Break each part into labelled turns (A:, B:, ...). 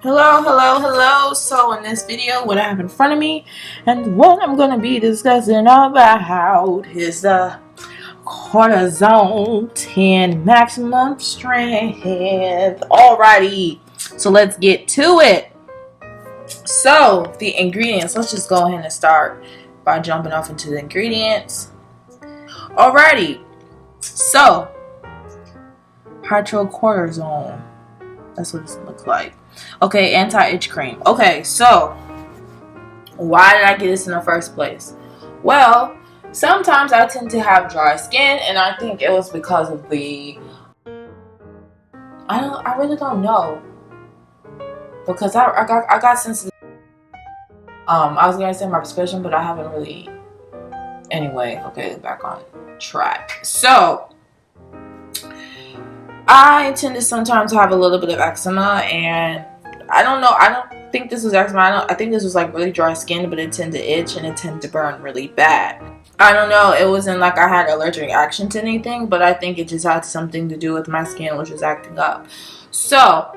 A: Hello. So in this video, what I have in front of me and what I'm going to be discussing about is the Cortizone 10 maximum strength. Alrighty, so let's get to it. So the ingredients, let's just go ahead and start by jumping off into the ingredients. Alrighty, so hydrocortisone, that's what it looks like. Okay, anti-itch cream. Okay, so why did I get this in the first place? Well, sometimes I tend to have dry skin, and I think it was because of the I really don't know, because I got sensitive. I was gonna say my prescription, but I haven't really. Anyway, okay, back on track. So I tend to sometimes have a little bit of eczema, and I don't know. I don't think this was eczema. I think this was like really dry skin, but it tended to itch and it tended to burn really bad. I don't know. It wasn't like I had allergic reaction to anything, but I think it just had something to do with my skin, which was acting up. So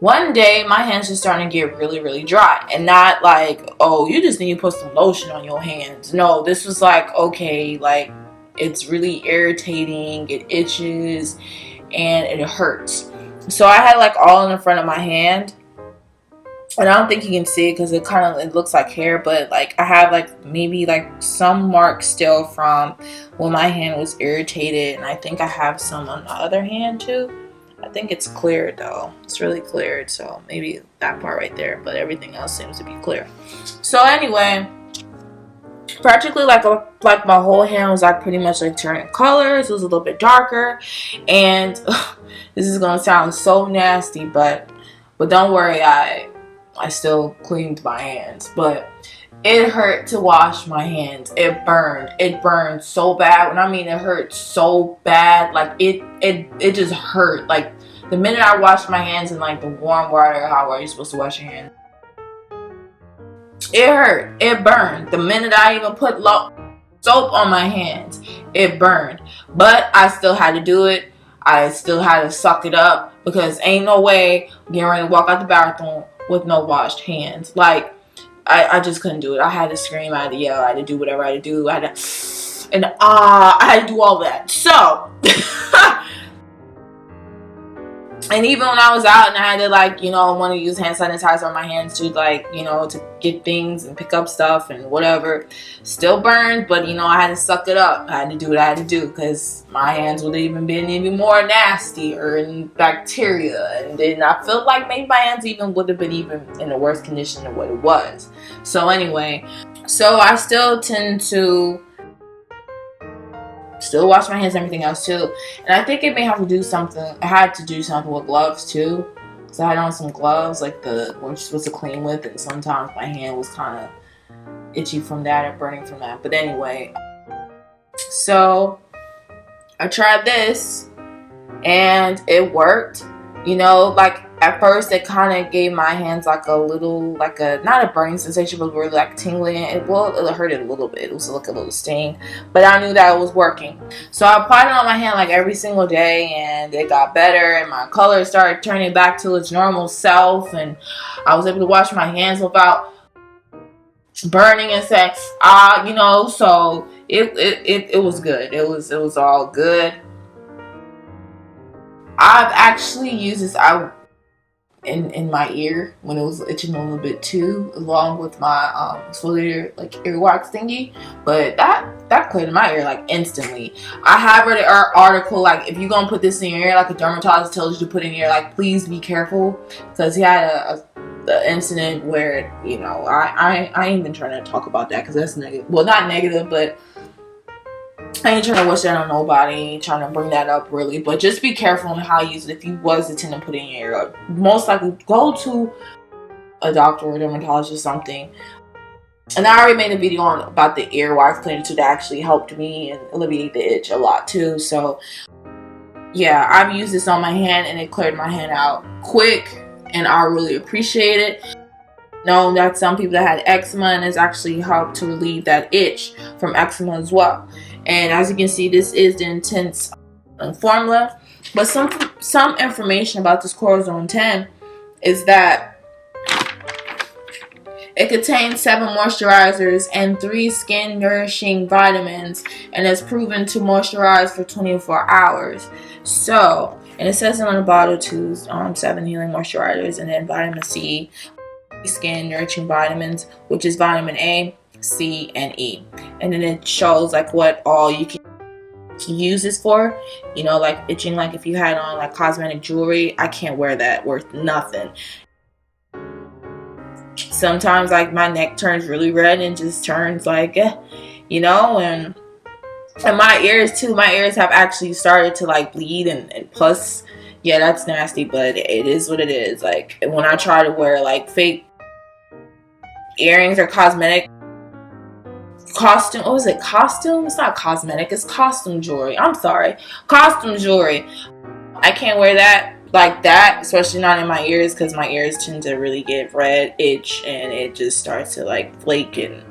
A: one day, my hands just starting to get really dry, and not like, oh, you just need to put some lotion on your hands. No, this was like, okay, like it's really irritating. It itches and it hurts. So I had like all in the front of my hand, and I don't think you can see it because it looks like hair, but like I have like maybe like some marks still from when my hand was irritated, and I think I have some on the other hand too. I think it's cleared though. It's really cleared, so maybe that part right there, but everything else seems to be clear. So anyway, practically like my whole hand was like pretty much like turning colors. It was a little bit darker, and this is gonna sound so nasty, but don't worry, I still cleaned my hands, but it hurt to wash my hands. It burned so bad. When I mean it hurt so bad, like it just hurt. Like the minute I washed my hands in like the warm water, how are you supposed to wash your hands? It hurt. It burned. The minute I even put soap on my hands, it burned. But I still had to do it. I still had to suck it up, because ain't no way I'm getting ready to walk out the bathroom with no washed hands. Like I just couldn't do it. I had to scream, I had to yell, I had to do whatever I had to do. I had to do all that. So and even when I was out and I had to like, want to use hand sanitizer on my hands to like, to get things and pick up stuff and whatever, still burned, but I had to suck it up. I had to do what I had to do, because my hands would have even been even more nastier and bacteria, and then I felt like maybe my hands even would have been even in a worse condition than what it was. So anyway, so I still tend to still wash my hands and everything else too, and I think it may have to do something. I had to do something with gloves too, because I had on some gloves like the one you're supposed to clean with, and sometimes my hand was kind of itchy from that and burning from that. But anyway, so I tried this and it worked. Like at first it kind of gave my hands like a little, like a, not a burning sensation, but really like tingling. It hurted a little bit. It was like a little sting, but I knew that it was working. So I applied it on my hand like every single day, and it got better, and my color started turning back to its normal self, and I was able to wash my hands without burning and saying, so it was good. It was all good. I've actually used this in my ear when it was itching a little bit too, along with my exfoliator, like earwax thingy. But that cleared my ear like instantly. I have read an article like, if you're gonna put this in your ear, like a dermatologist tells you to put in your ear, like please be careful, because he had a incident where I ain't even trying to talk about that, because that's negative. Well, not negative, but I ain't trying to wish that on nobody. I ain't trying to bring that up really, but just be careful on how you use it. If you was intending to put it in your ear, most likely go to a doctor or a dermatologist or something. And I already made a video about the earwax cleaner too, that actually helped me and alleviate the itch a lot too. So yeah, I've used this on my hand and it cleared my hand out quick, and I really appreciate it. Know that some people that had eczema, and it's actually helped to relieve that itch from eczema as well. And as you can see, this is the intense formula. But some information about this Cortizone 10 is that It contains 7 moisturizers and 3 skin nourishing vitamins, and it's proven to moisturize for 24 hours. So, and it says it on the bottle too, 7 healing moisturizers, and then vitamin C, skin nourishing vitamins, which is vitamin A, C, and E. And then it shows like what all you can use this for, you know, like itching. Like if you had on like cosmetic jewelry, I can't wear that, worth nothing. Sometimes like my neck turns really red and just turns like, you know, and my ears too. My ears have actually started to like bleed and pus. Yeah, that's nasty, but it is what it is. Like when I try to wear like fake earrings or cosmetic costume, what was it, costume? It's not cosmetic, it's costume jewelry. I'm sorry, costume jewelry. I can't wear that like that, especially not in my ears, because my ears tend to really get red, itch, and it just starts to like flake. And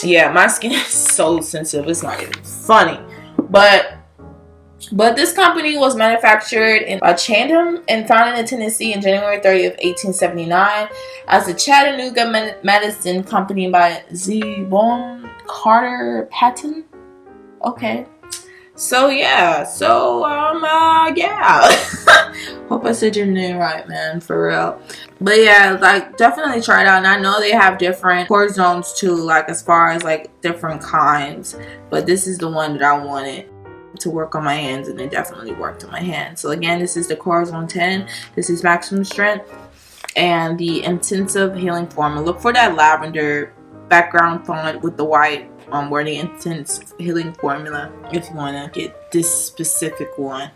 A: yeah, my skin is so sensitive, it's not even funny. But this company was manufactured by Chatham and founded in Tennessee in January 30th, 1879 as the Chattanooga Medicine Company by Zebon Carter Patton. Okay. So yeah. Yeah. Hope I said your name right, man, for real. But yeah, like definitely try it out. And I know they have different Cortizones too, like as far as like different kinds. But this is the one that I wanted to work on my hands, and it definitely worked on my hands. So again, this is the Cortizone 10. This is maximum strength and the intensive healing formula. Look for that lavender background font with the white where the intense healing formula if you want to get this specific one.